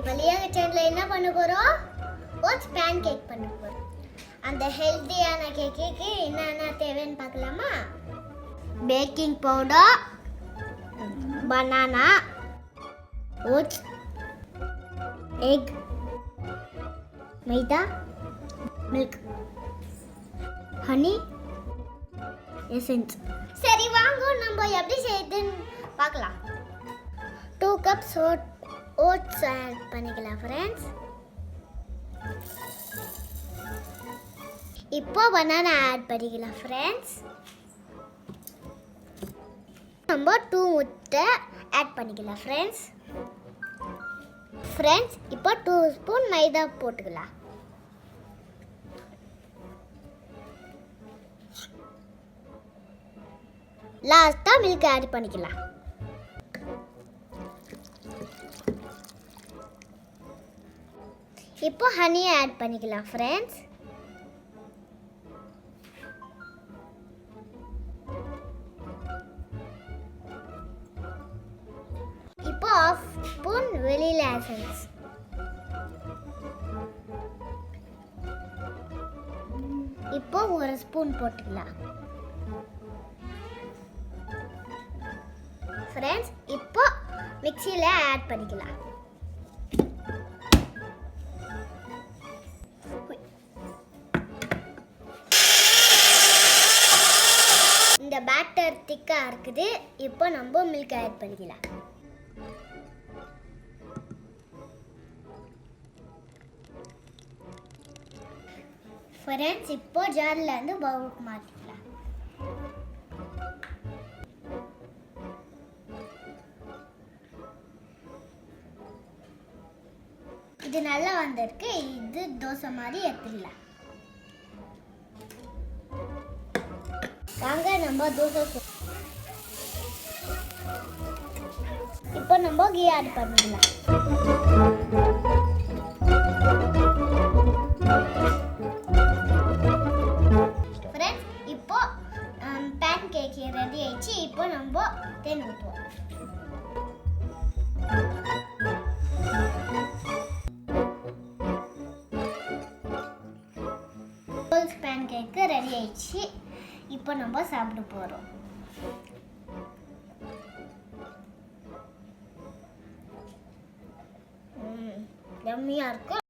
வழியாக சேனலில் என்ன பண்ண போகிறோம்? ஓட்ஸ் பேன் கேக் பண்ண போகிறோம். அந்த ஹெல்த்தியான கேக்குக்கு என்னென்ன தேவைன்னு பார்க்கலாமா? Baking powder, banana, oats, egg, maida, milk, honey, essence. சரி வாங்க நம்ம எப்படி செய்யுதுன்னு பார்க்கலாம். 2 கப்ஸ் ஓட்ஸ் ஆட் பண்ணிக்கலாம் ஃப்ரெண்ட்ஸ். இப்போ பனானா ஆட் பண்ணிக்கலாம் ஃப்ரெண்ட்ஸ். நம்ம 2 முட்டை ஆட் பண்ணிக்கலாம் ஃப்ரெண்ட்ஸ். இப்போ 2 ஸ்பூன் மைதா போட்டுக்கலாம். லாஸ்டா மில்க் ஆட் பண்ணிக்கலாம். இப்போ ஹனி ஆட் பண்ணிக்கலாம் ஃப்ரெண்ட்ஸ். இப்போ 1/2 ஸ்பூன் வெனிலா எசன்ஸ். இப்போ 1 ஸ்பூன் போட்டுக்கலாம் ஃப்ரெண்ட்ஸ். இப்போ மிக்ஸியில் ஆட் பண்ணிக்கலாம். இந்த பேட்டர் திக்காக இருக்குது. இப்போ நம்ம மில்க் ஆட் பண்ணிக்கலாம். ஃப்ரெண்ட்ஸ் இப்போ ஜாரில் இருந்து பவுலுக்கு மாற்றிக்கலாம். இது நல்லா வந்திருக்கு. இது தோசை மாதிரி எடுத்துடலாம். வாங்க நம்ம தோசை இப்போ நம்ம கீ ஆட் பண்ணிடலாம். ஃப்ரெண்ட்ஸ் இப்போ பேன் கேக் ரெடி ஆயிடுச்சு. இப்போ நம்ம தேன் ஊற்றுவோம். பேன் கேக்கு ரெடி ஆயிடுச்சு. இப்போ நம்ம சாப்பிட போகிறோம். யம்மியாக இருக்கும்.